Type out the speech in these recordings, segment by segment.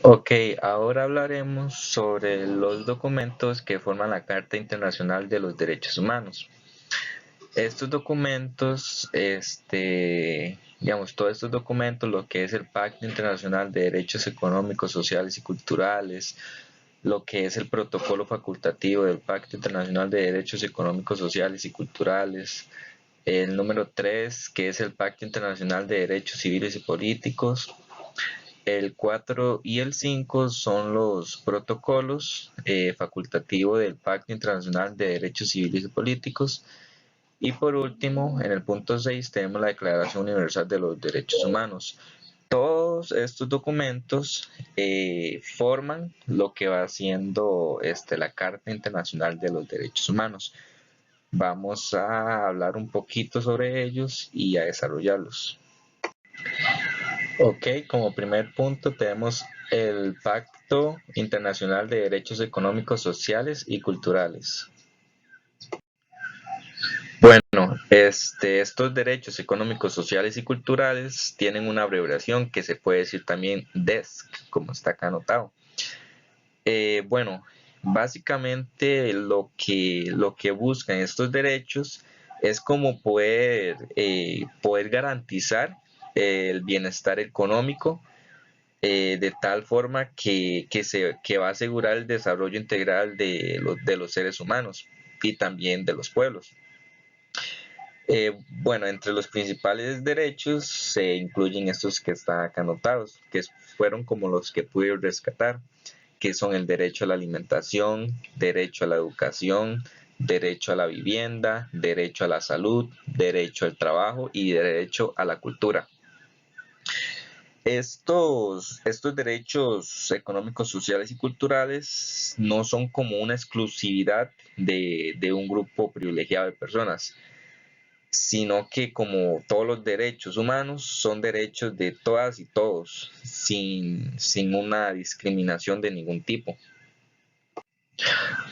Ok, ahora hablaremos sobre los documentos que forman la Carta Internacional de los Derechos Humanos. Estos documentos, digamos, todos estos documentos, lo que es el Pacto Internacional de Derechos Económicos, Sociales y Culturales, lo que es el protocolo facultativo del Pacto Internacional de Derechos Económicos, Sociales y Culturales, el número 3, que es el Pacto Internacional de Derechos Civiles y Políticos, el 4 y el 5 son los protocolos facultativos del Pacto Internacional de Derechos Civiles y Políticos. Y por último, en el punto 6 tenemos la Declaración Universal de los Derechos Humanos. Todos estos documentos forman lo que va siendo la Carta Internacional de los Derechos Humanos. Vamos a hablar un poquito sobre ellos y a desarrollarlos. Ok, como primer punto tenemos el Pacto Internacional de Derechos Económicos, Sociales y Culturales. Bueno, estos derechos económicos, sociales y culturales tienen una abreviación que se puede decir también DESC, como está acá anotado. Bueno, básicamente lo que buscan estos derechos es como poder garantizar el bienestar económico de tal forma que va a asegurar el desarrollo integral de los seres humanos y también de los pueblos. Bueno, entre los principales derechos se incluyen estos que están acá anotados, que fueron como los que pude rescatar, que son el derecho a la alimentación, derecho a la educación, derecho a la vivienda, derecho a la salud, derecho al trabajo y derecho a la cultura. Estos derechos económicos, sociales y culturales no son como una exclusividad de un grupo privilegiado de personas, sino que como todos los derechos humanos son derechos de todas y todos, sin una discriminación de ningún tipo.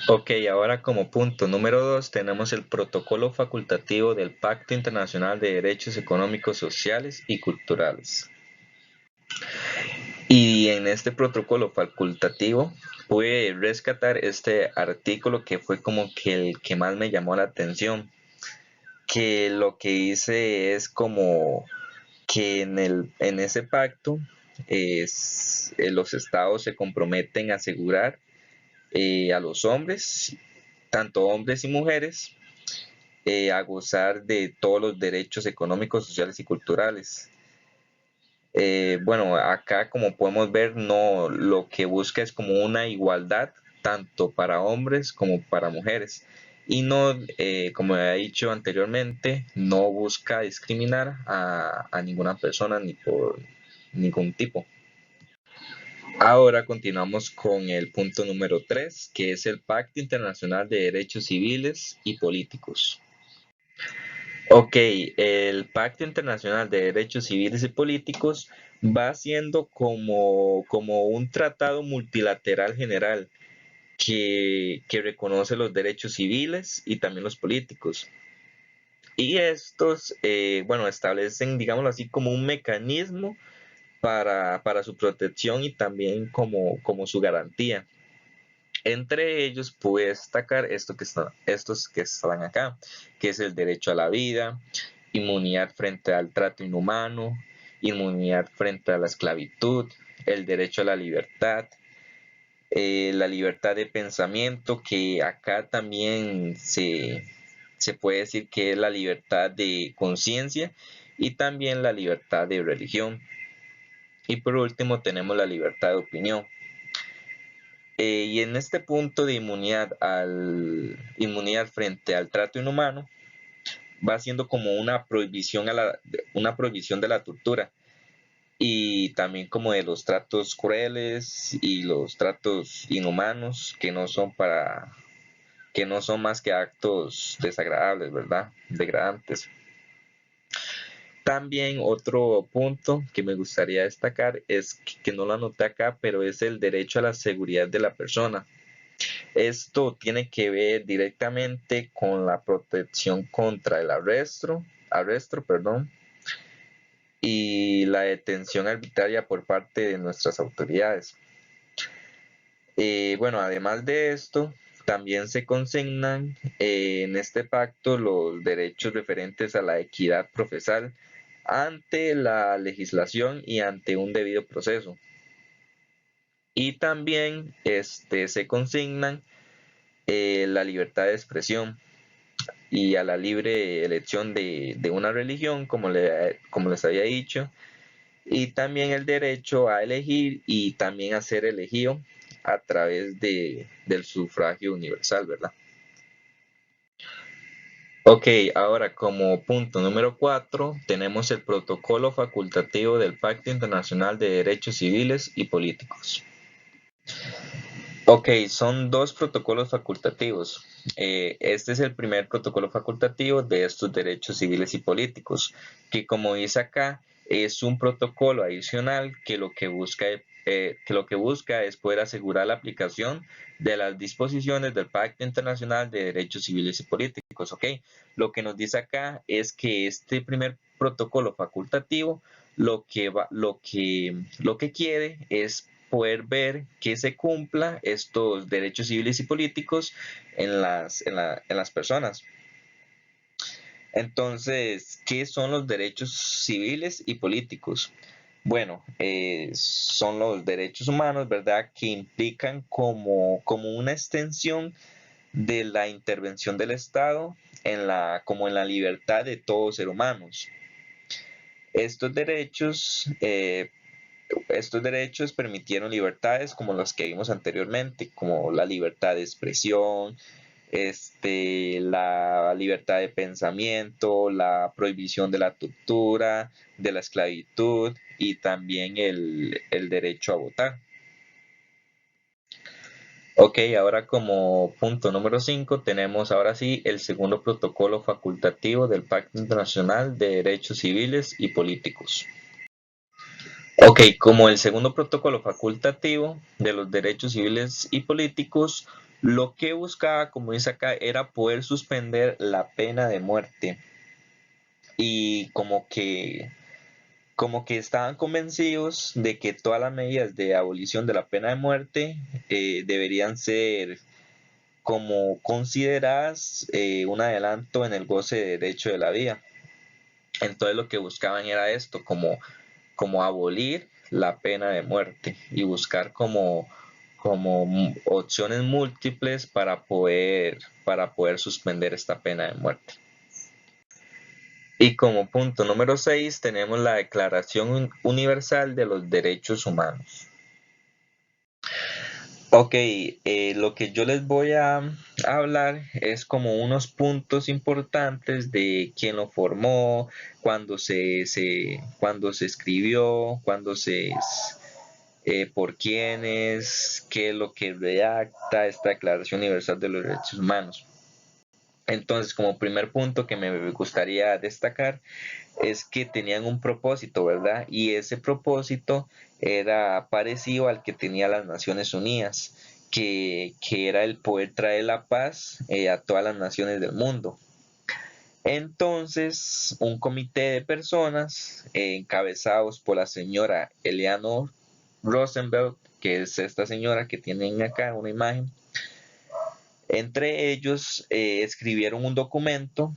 Ok, ahora como punto número 2 tenemos el protocolo facultativo del Pacto Internacional de Derechos Económicos, Sociales y Culturales. Y en este protocolo facultativo pude rescatar este artículo que fue como que el que más me llamó la atención, que lo que dice es como que en ese pacto los estados se comprometen a asegurar a los hombres, tanto hombres y mujeres, a gozar de todos los derechos económicos, sociales y culturales. Bueno, acá como podemos ver, no, lo que busca es como una igualdad tanto para hombres como para mujeres. Y no, como he dicho anteriormente, no busca discriminar a ninguna persona ni por ningún tipo. Ahora continuamos con el punto número 3, que es el Pacto Internacional de Derechos Civiles y Políticos. Ok, el Pacto Internacional de Derechos Civiles y Políticos va siendo como un tratado multilateral general que reconoce los derechos civiles y también los políticos. Y estos, bueno, establecen, digámoslo así, como un mecanismo para su protección y también como su garantía. Entre ellos pude destacar estos que están acá, que es el derecho a la vida, inmunidad frente al trato inhumano, inmunidad frente a la esclavitud, el derecho a la libertad de pensamiento, que acá también se puede decir que es la libertad de conciencia y también la libertad de religión. Y por último tenemos la libertad de opinión. Y en este punto de inmunidad frente al trato inhumano, va siendo como una prohibición de la tortura y también como de los tratos crueles y los tratos inhumanos que no son más que actos desagradables, ¿verdad? Degradantes. También otro punto que me gustaría destacar es que no lo anoté acá, pero es el derecho a la seguridad de la persona. Esto tiene que ver directamente con la protección contra el arresto, perdón, y la detención arbitraria por parte de nuestras autoridades. Bueno, además de esto, también se consignan en este pacto los derechos referentes a la equidad procesal ante la legislación y ante un debido proceso. Y también se consignan la libertad de expresión y a la libre elección de una religión, como les había dicho, y también el derecho a elegir y también a ser elegido a través del sufragio universal, ¿verdad? Ok, ahora como punto número 4 tenemos el protocolo facultativo del Pacto Internacional de Derechos Civiles y Políticos. Ok, son dos protocolos facultativos. Este es el primer protocolo facultativo de estos derechos civiles y políticos, que como dice acá, es un protocolo adicional que lo que busca es poder asegurar la aplicación de las disposiciones del Pacto Internacional de Derechos Civiles y Políticos. Ok, lo que nos dice acá es que este primer protocolo facultativo lo que quiere es poder ver que se cumpla estos derechos civiles y políticos en las personas. Entonces, ¿qué son los derechos civiles y políticos? Bueno, son los derechos humanos, ¿verdad? Que implican como una extensión de la intervención del Estado como en la libertad de todos ser humanos. Estos derechos Estos derechos permitieron libertades como las que vimos anteriormente, como la libertad de expresión, la libertad de pensamiento, la prohibición de la tortura, de la esclavitud y también el derecho a votar. Ok, ahora como punto número 5 tenemos ahora sí el segundo protocolo facultativo del Pacto Internacional de Derechos Civiles y Políticos. Ok, como el segundo protocolo facultativo de los derechos civiles y políticos, lo que buscaba, como dice acá, era poder suspender la pena de muerte. Y como que estaban convencidos de que todas las medidas de abolición de la pena de muerte deberían ser como consideradas un adelanto en el goce de derecho de la vida. Entonces lo que buscaban era esto, como abolir la pena de muerte y buscar como opciones múltiples para poder suspender esta pena de muerte. Y como punto número 6 tenemos la Declaración Universal de los Derechos Humanos. Ok, lo que yo les voy a hablar es como unos puntos importantes de quién lo formó, cuándo se escribió, por quiénes, qué es lo que redacta esta Declaración Universal de los Derechos Humanos. Entonces, como primer punto que me gustaría destacar es que tenían un propósito, ¿verdad? Y ese propósito era parecido al que tenía las Naciones Unidas, que era el poder traer la paz a todas las naciones del mundo. Entonces, un comité de personas encabezados por la señora Eleanor Roosevelt, que es esta señora que tienen acá una imagen, entre ellos escribieron un documento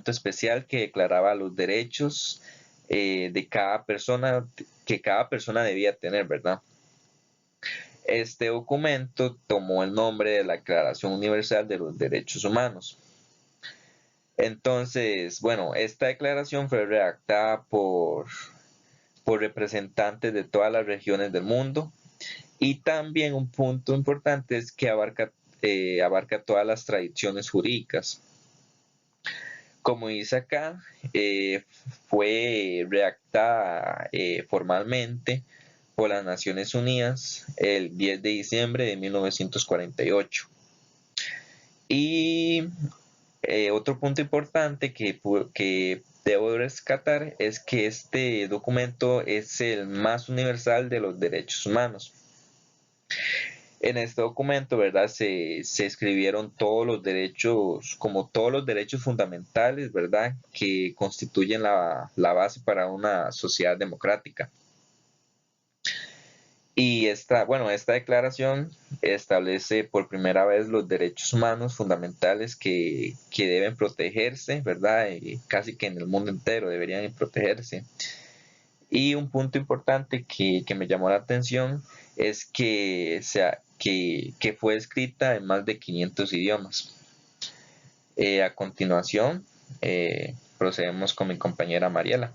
especial que declaraba los derechos de cada persona, que cada persona debía tener, ¿verdad? Este documento tomó el nombre de la Declaración Universal de los Derechos Humanos. Entonces, bueno, esta declaración fue redactada por representantes de todas las regiones del mundo y también un punto importante es que abarca todas las tradiciones jurídicas. Como dice acá, fue redactada formalmente por las Naciones Unidas el 10 de diciembre de 1948. Y otro punto importante que debo rescatar es que este documento es el más universal de los derechos humanos. En este documento, ¿verdad? Se escribieron todos los derechos, como todos los derechos fundamentales, ¿verdad? Que constituyen la base para una sociedad democrática. Y esta declaración establece por primera vez los derechos humanos fundamentales que deben protegerse, ¿verdad? Casi que en el mundo entero deberían protegerse. Y un punto importante que me llamó la atención es que fue escrita en más de 500 idiomas. A continuación, procedemos con mi compañera Mariela.